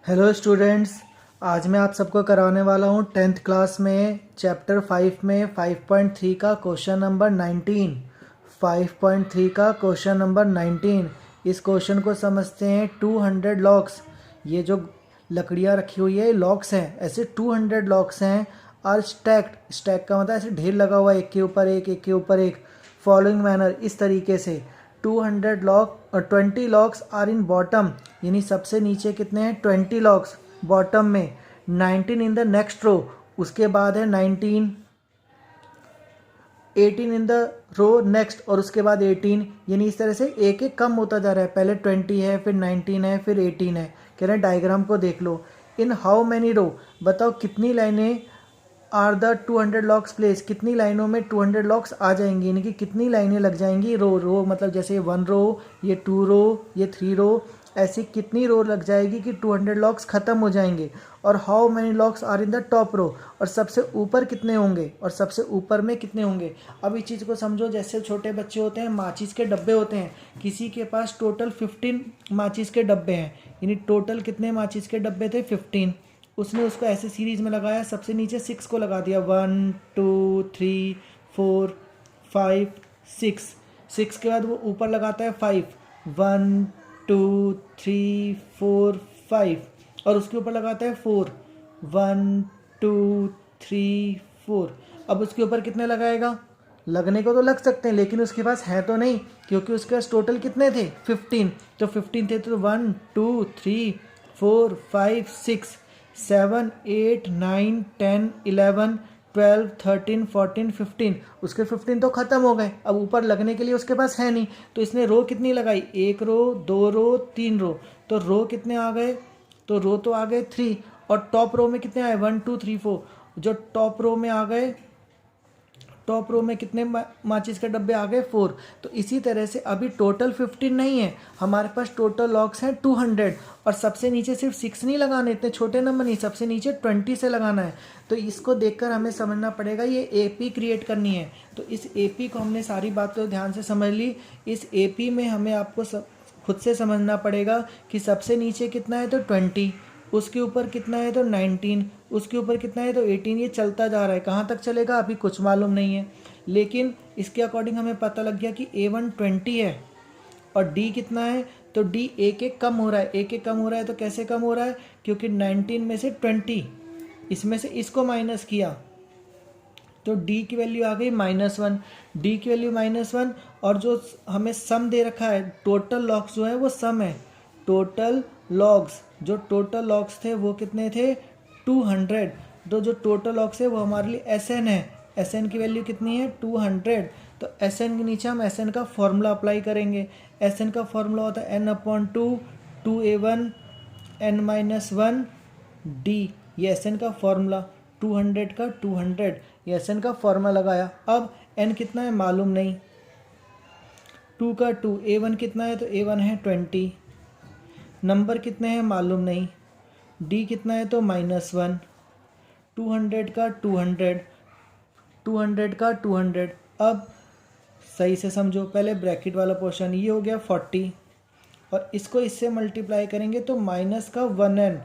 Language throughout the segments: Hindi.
Hello students. आज मैं आप सबको कराने वाला हूँ 10th क्लास में चैप्टर 5 में 5.3 का क्वेश्चन नंबर 19। 5.3 का क्वेश्चन नंबर 19। इस क्वेश्चन को समझते हैं 200 लॉक्स। ये जो लकड़ियाँ रखी हुई है लॉक्स हैं, ऐसे 200 लॉक्स हैं और स्टैक्ड। स्टैक का मतलब ऐसे ढेर लगा हुआ है, एक के ऊपर एक, एक के ऊपर एक, फॉलोइंग मैनर, इस तरीके से 200 लॉक और 20 लॉक्स आर इन बॉटम, यानी सबसे नीचे कितने हैं 20 लॉक्स बॉटम में, 19 इन द नेक्स्ट रो, उसके बाद है 19, 18 इन द रो नेक्स्ट और उसके बाद 18, यानी इस तरह से एक एक कम होता जा रहा है। पहले 20 है, फिर 19 है, फिर 18 है। कह रहे हैं डायग्राम को देख लो। इन हाउ मैनी रो, बताओ कितनी लाइनें आर द 200 लॉक्स प्लेस, कितनी लाइनों में 200 लॉक्स आ जाएंगी, यानी कि कितनी लाइनें लग जाएंगी। रो रो मतलब जैसे 1 रो, ये 2 रो, ये 3 रो, ऐसी कितनी रो लग जाएगी कि 200 लॉक्स ख़त्म हो जाएंगे। और how many locks are in the top row, और सबसे ऊपर कितने होंगे, और सबसे ऊपर में कितने होंगे। अब इस चीज़ को समझो, जैसे छोटे बच्चे होते हैं, माचिस के डब्बे होते हैं, किसी के पास टोटल 15 माचिस के डब्बे हैं, यानी टोटल कितने माचिस के डब्बे थे 15। उसने उसको ऐसे सीरीज में लगाया, सबसे नीचे 6 को लगा दिया, 1 2 3 4 5 6। 6 के बाद वो ऊपर लगाता है 5, 1 2 3 4 5, और उसके ऊपर लगाता है 4, 1 2 3 4। अब उसके ऊपर कितने लगाएगा, लगने को तो लग सकते हैं लेकिन उसके पास है तो नहीं, क्योंकि उसके पास टोटल कितने थे 15। तो 15 थे तो 1 2 3 4 5 6 7 8 9 10 11 12 13 14 15, उसके 15 तो ख़त्म हो गए। अब ऊपर लगने के लिए उसके पास है नहीं, तो इसने रो कितनी लगाई, 1 रो 2 रो 3 रो, तो रो कितने आ गए, तो रो तो आ गए 3। और टॉप रो में कितने आए 1 2 3 4, जो टॉप रो में आ गए, टॉप रो में कितने माचिस के डब्बे आ गए 4। तो इसी तरह से अभी टोटल 15 नहीं है हमारे पास, टोटल लॉक्स हैं 200, और सबसे नीचे सिर्फ 6 नहीं लगाने, इतने छोटे नंबर नहीं, सबसे नीचे 20 से लगाना है। तो इसको देखकर हमें समझना पड़ेगा, ये एपी क्रिएट करनी है। तो इस एपी को हमने सारी बातें ध्यान से समझ ली। इस एपी में हमें आपको खुद से समझना पड़ेगा कि सबसे नीचे कितना है तो 20, उसके ऊपर कितना है तो 19, उसके ऊपर कितना है तो 18, ये चलता जा रहा है। कहाँ तक चलेगा अभी कुछ मालूम नहीं है, लेकिन इसके अकॉर्डिंग हमें पता लग गया कि A1 20 है और D कितना है, तो D एक एक कम हो रहा है। एक एक कम हो रहा है तो कैसे कम हो रहा है, क्योंकि 19 में से 20, इसमें से इसको माइनस किया तो D की वैल्यू आ गई -1। D की वैल्यू -1, और जो हमें सम दे रखा है, टोटल लॉग्स जो है वो सम है। टोटल लॉग्स, जो टोटल लॉग्स थे वो कितने थे 200। तो जो टोटल लॉग्स है वो हमारे लिए SN है। SN की वैल्यू कितनी है 200। तो SN के नीचे हम SN का फॉर्मूला अप्लाई करेंगे। SN का फॉर्मूला होता है n/2 2A1 n-1 D, ये SN का फॉर्मूला, 200 का 200, ये SN का फॉर्मूला लगाया। अब N कितना है मालूम नहीं, 2 का 2, A1 कितना है तो A1 है 20, नंबर कितने हैं मालूम नहीं, D कितना है तो -1, 200 का 200, 200 का 200। अब सही से समझो, पहले ब्रैकेट वाला पोर्शन ये हो गया 40, और इसको इससे मल्टीप्लाई करेंगे तो माइनस का 1n,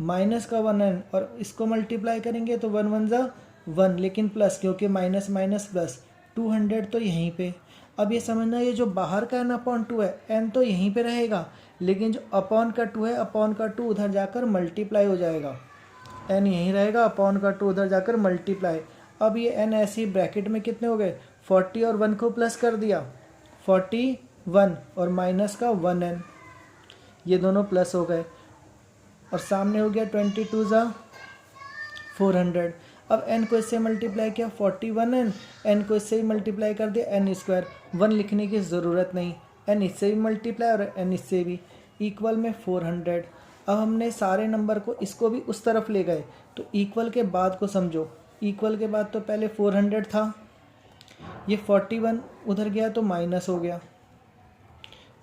माइनस का 1n, और इसको मल्टीप्लाई करेंगे तो 1 1 जा 1, लेकिन प्लस, क्योंकि माइनस माइनस प्लस, 200 तो यहीं पे। अब ये समझना, ये जो बाहर का n/2 है, n तो यहीं पे रहेगा, लेकिन जो अपॉन का 2 है, अपॉन का 2 उधर जाकर मल्टीप्लाई हो जाएगा। n यहीं रहेगा, अपॉन का 2 उधर जाकर मल्टीप्लाई। अब ये n ऐसी ब्रैकेट में कितने हो गए, 40 और 1 को प्लस कर दिया, 41, और माइनस का 1n, ये दोनों प्लस हो गए, और सामने हो गया 22 जा 400। अब n को इससे मल्टीप्लाई किया 41n, n को इससे ही मल्टीप्लाई कर दिया n², 1 लिखने की ज़रूरत नहीं, n इससे भी मल्टीप्लाई और n इससे भी, इक्वल में 400। अब हमने सारे नंबर को इसको भी उस तरफ ले गए, तो इक्वल के बाद को समझो। इक्वल के बाद तो पहले 400 था, ये 41 उधर गया तो माइनस हो गया,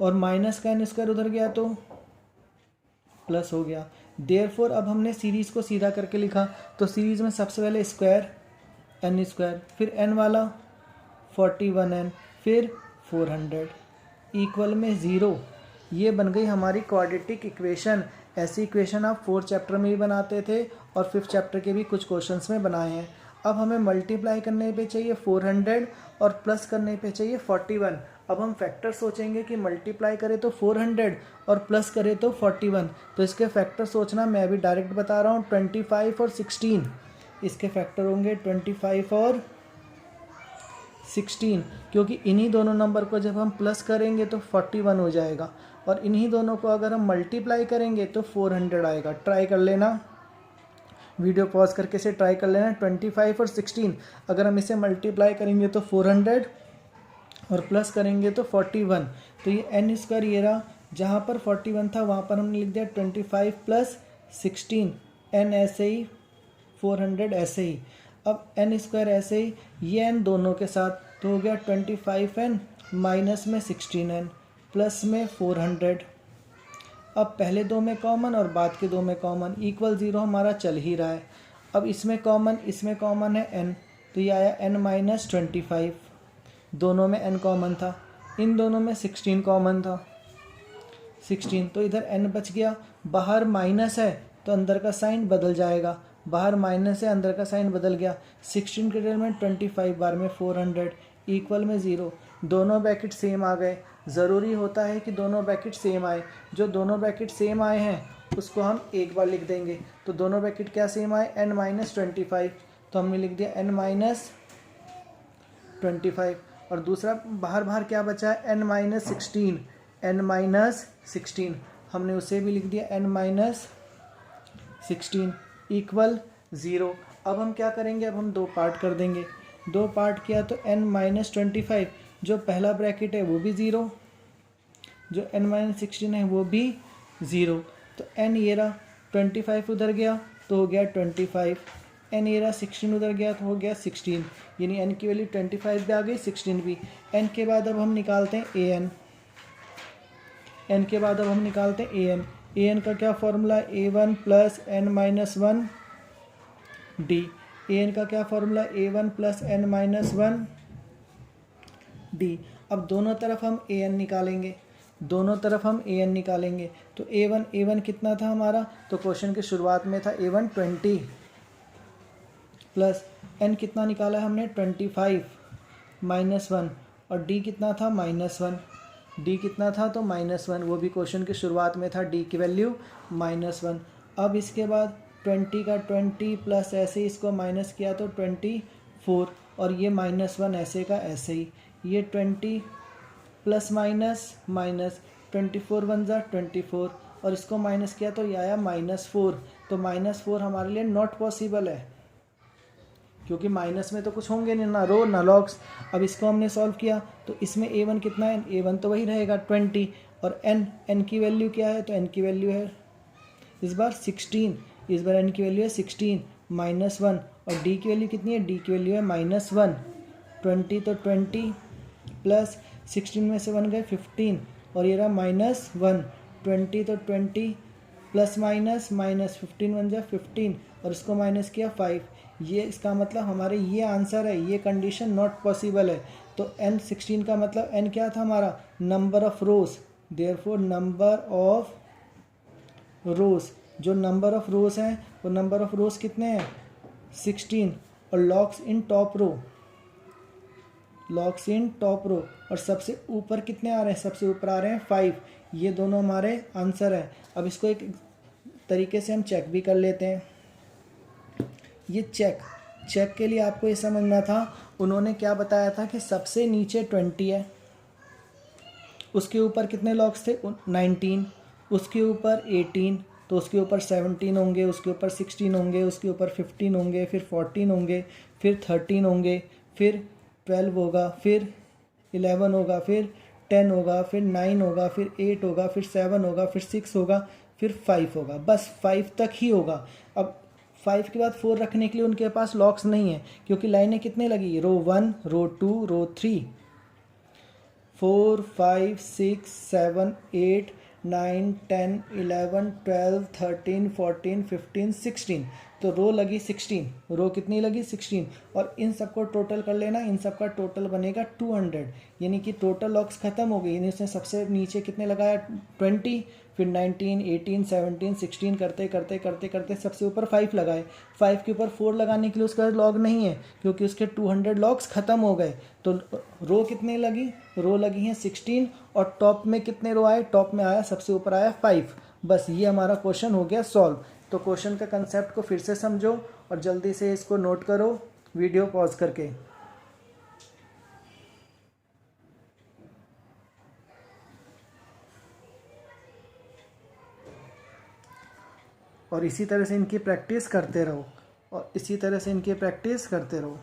और माइनस का n² उधर गया तो प्लस हो गया। देयरफॉर अब हमने सीरीज़ को सीधा करके लिखा, तो सीरीज़ में सबसे पहले स्क्वायर n², फिर n वाला 41n, फिर 400, इक्वल में 0। ये बन गई हमारी क्वाड्रेटिक इक्वेशन। ऐसी इक्वेशन आप 4th चैप्टर में भी बनाते थे और 5th चैप्टर के भी कुछ क्वेश्चंस में बनाए हैं। अब हमें मल्टीप्लाई करने पे चाहिए 400 और प्लस करने पे चाहिए 41। अब हम फैक्टर सोचेंगे कि मल्टीप्लाई करें तो 400 और प्लस करें तो 41। तो इसके फैक्टर सोचना मैं अभी डायरेक्ट बता रहा हूँ, 25 और 16 इसके फैक्टर होंगे 25 और 16, क्योंकि इन्हीं दोनों नंबर को जब हम प्लस करेंगे तो 41 हो जाएगा और इन्हीं दोनों को अगर हम मल्टीप्लाई करेंगे तो 400 आएगा। ट्राई कर लेना, वीडियो पॉज करके से ट्राई कर लेना। 25 और 16 अगर हम इसे मल्टीप्लाई करेंगे तो 400 और प्लस करेंगे तो 41। तो ये एन स्क्वायर ये रहा, जहाँ पर 41 था वहाँ पर हमने लिख दिया 25 प्लस 16, एन ऐसे ही 400 ऐसे ही। अब एन स्क्वायर ऐसे ही, ये एन दोनों के साथ तो हो गया 25n माइनस में 16n प्लस में 400। अब पहले दो में कॉमन और बाद के दो में कॉमन, इक्वल 0 हमारा चल ही रहा है। अब इसमें कॉमन है n, तो ये आया n माइनस 25। दोनों में n कॉमन था, इन दोनों में 16 कॉमन था, 16, तो इधर n बच गया। बाहर माइनस है तो अंदर का साइन बदल जाएगा, बाहर माइनस है अंदर का साइन बदल गया। 16 के रिजल्ट में 25 बार में 400 इक्वल में 0। दोनों ब्रैकेट सेम आ गए। ज़रूरी होता है कि दोनों ब्रैकेट सेम आए। जो दोनों ब्रैकेट सेम आए हैं उसको हम एक बार लिख देंगे। तो दोनों ब्रैकेट क्या सेम आए, n माइनस 25, तो हमने लिख दिया n माइनस 25। और दूसरा बाहर क्या बचा है, n माइनस 16, n माइनस 16 हमने उसे भी लिख दिया n माइनस 16 इक्वल 0। अब हम क्या करेंगे, अब हम दो पार्ट कर देंगे। दो पार्ट किया तो n माइनस 25, जो पहला ब्रैकेट है वो भी 0, जो n माइनस 16 है वो भी 0। तो n ये रहा, 25 उधर गया तो हो गया 25, n ये रहा 16 उधर गया तो हो गया 16, यानी n की वैल्यू 25 भी आ गई, 16 भी। n के बाद अब हम निकालते हैं an, n के बाद अब हम निकालते हैं an का क्या formula, a1 plus n minus 1 D. an का क्या formula, a1 plus n minus 1 D. अब दोनों तरफ हम an निकालेंगे, दोनों तरफ हम an निकालेंगे। तो a1 कितना था हमारा, तो क्वेश्चन की शुरुआत में था a1 20 प्लस n कितना निकाला हमने 25 माइनस 1, और d कितना था -1, d कितना था तो -1, वो भी क्वेश्चन की शुरुआत में था, d की वैल्यू -1। अब इसके बाद 20 का 20 प्लस ऐसे ही इसको माइनस किया तो 24, और ये -1 ऐसे का ऐसे ही, ये 20 प्लस माइनस 24 वन ज़ा 24, और इसको माइनस किया तो ये आया -4। तो -4 हमारे लिए नॉट पॉसिबल है, क्योंकि माइनस में तो कुछ होंगे नहीं, ना रो ना लॉग्स। अब इसको हमने सॉल्व किया तो इसमें a1 कितना है, a1 तो वही रहेगा 20, और n की वैल्यू क्या है, तो n की वैल्यू है इस बार 16, इस बार n की वैल्यू है 16 -1, और d की वैल्यू कितनी है, d की वैल्यू है -1। 20 तो 20 प्लस 16 में से 1 गए 15, और ये रहा -1। 20 तो 20 प्लस माइनस 15 वन जा 15, और इसको माइनस किया 5। ये इसका मतलब हमारे ये आंसर है, ये कंडीशन नॉट पॉसिबल है। तो n 16 का मतलब n क्या था हमारा, number of rose, therefore number of रोज, जो नंबर ऑफ रोज हैं वो नंबर ऑफ रोज कितने हैं 16, और लॉग्स इन टॉप रो, लॉग्स इन टॉप रो, और सबसे ऊपर कितने आ रहे हैं, सबसे ऊपर आ रहे हैं 5। ये दोनों हमारे आंसर हैं। अब इसको एक तरीके से हम चेक भी कर लेते हैं। ये चेक के लिए आपको ये समझना था, उन्होंने क्या बताया था कि सबसे नीचे 20 है, उसके ऊपर कितने लॉग्स थे 19, उसके ऊपर 18, तो उसके ऊपर 17 होंगे, उसके ऊपर 16 होंगे, उसके ऊपर 15 होंगे, फिर 14 होंगे, फिर 13 होंगे, फिर 12 होगा, फिर 11 होगा, फिर 10 होगा, फिर 9 होगा, फिर 8 होगा, फिर 7 होगा, फिर 6 होगा, फिर 5 होगा। बस 5 तक ही होगा। अब 5 के बाद 4 रखने के लिए उनके पास लॉक्स नहीं है, क्योंकि लाइनें कितने लगी, रो 1, रो 2, रो 3, 4 5 6 7 8 9 10 11 12 13 14 15 16, तो रो लगी 16, रो कितनी लगी 16, और इन सबको टोटल कर लेना, इन सब का टोटल बनेगा 200, यानी कि टोटल लॉक्स खत्म हो गई। यानी उसने सबसे नीचे कितने लगाया 20, फिर 19, 18, 17, 16 करते करते करते करते सबसे ऊपर 5 लगाए। 5 के ऊपर 4 लगाने के लिए उसका लॉग नहीं है, क्योंकि उसके 200 लॉग्स ख़त्म हो गए। तो रो कितने लगी, रो लगी हैं 16, और टॉप में कितने रो आए, टॉप में आया सबसे ऊपर आया 5। बस ये हमारा क्वेश्चन हो गया सॉल्व। तो क्वेश्चन का कंसेप्ट को फिर से समझो और जल्दी से इसको नोट करो वीडियो पॉज करके। और इसी तरह से इनकी प्रैक्टिस करते रहो, और इसी तरह से इनकी प्रैक्टिस करते रहो।